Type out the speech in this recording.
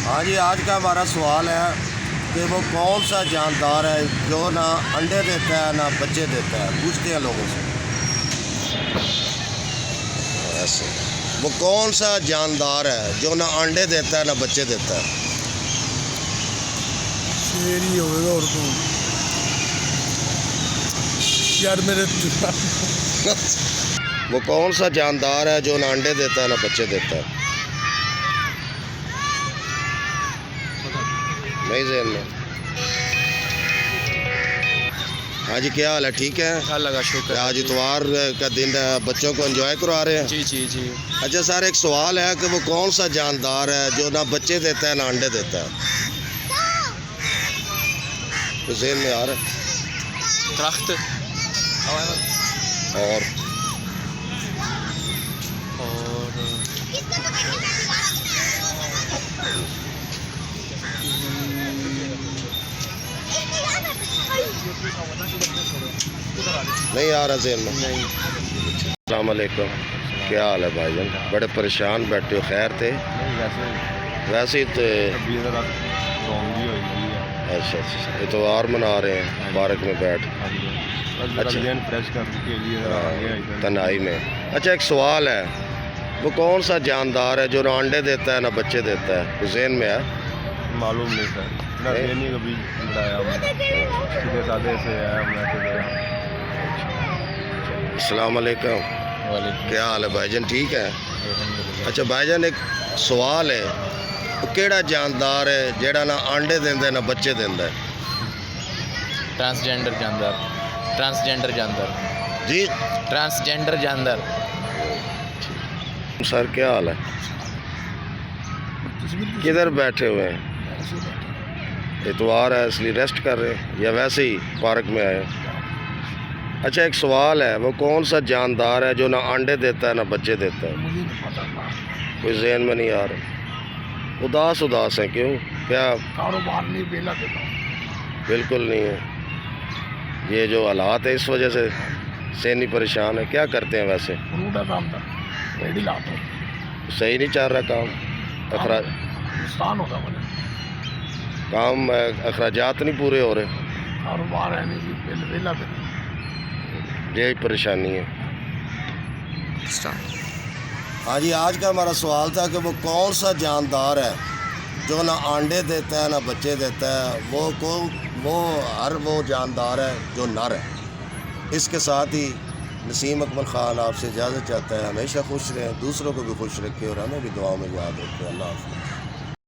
ہاں جی، آج کا ہمارا سوال ہے کہ وہ کون سا جاندار ہے جو نہ انڈے دیتا ہے نہ بچے دیتا ہے؟ پوچھتے ہیں لوگوں سے ایسے وہ کون سا جاندار ہے جو نہ انڈے دیتا ہے نہ بچے دیتا ہے؟ شیر ہی ہوئے گا اور کون یار میرے وہ کون سا جاندار ہے جو نہ انڈے دیتا ہے نہ بچے دیتا ہے؟ نہیں ذہن میں؟ ہاں جی، کیا حال ہے؟ ٹھیک ہے، اللہ کا شکر. آج اتوار کا دن ہے، بچوں کو انجوائے کروا رہے ہیں؟ جی. اچھا سر، ایک سوال ہے کہ وہ کون سا جاندار ہے جو نہ بچے دیتا ہے نہ انڈے دیتا ہے؟ تو ذہن میں آ رہا ہے؟ درخت اور نہیں آ رہا ذہن میں؟ نہیں. السلام علیکم، کیا حال ہے بھائی جان؟ بڑے پریشان بیٹھے ہو، خیر تھے؟ ویسے ہی تو اچھا اتوار منا رہے ہیں پارک میں بیٹھ تنہائی میں. اچھا ایک سوال ہے، وہ کون سا جاندار ہے جو نہ انڈے دیتا ہے نہ بچے دیتا ہے؟ کچھ ذہن میں ہے؟ معلوم نہیں سر، نہیں کبھی بڑھایا سیدھے سادے سے السلام علیکم، کیا حال ہے بھائی جان؟ ٹھیک ہے. اچھا بھائی جان، ایک سوال ہے، وہ کیڑا جاندار ہے جیڑا نہ انڈے دیندا ہے نہ بچے دیندا ہے؟ ٹرانسجینڈر جاندار. جی ٹرانسجینڈر جاندار. سر کیا حال ہے؟ کدھر بیٹھے ہوئے ہیں؟ اتوار ہے اس لیے ریسٹ کر رہے ہیں یا ویسے ہی پارک میں آئے ہیں؟ اچھا ایک سوال ہے، وہ کون سا جاندار ہے جو نہ انڈے دیتا ہے نہ بچے دیتا ہے؟ کوئی ذہن میں نہیں آ رہا. اداس ہیں، کیوں؟ کیا کاروبار نہیں بیلا دیتا؟ بالکل نہیں ہے، یہ جو حالات ہے اس وجہ سے ذہنی پریشان ہے. کیا کرتے ہیں ویسے؟ فروٹ ہے کام تھا، ریڈی لاتا ہوں. صحیح نہیں چل رہا کام؟ نقصان ہوتا مجھے، کام اخراجات نہیں پورے ہو رہے؟ کاروبار ہے نہیں جی، بیلا دیتا. یہی پریشانی ہے. ہاں جی، آج کا ہمارا سوال تھا کہ وہ کون سا جاندار ہے جو نہ انڈے دیتا ہے نہ بچے دیتا ہے؟ وہ جاندار ہے جو نر ہے. اس کے ساتھ ہی نسیم اکمل خان آپ سے اجازت چاہتا ہے. ہمیشہ خوش رہیں، دوسروں کو بھی خوش رکھے اور ہمیں بھی دعاؤں میں یاد رکھے. اللہ حافظ.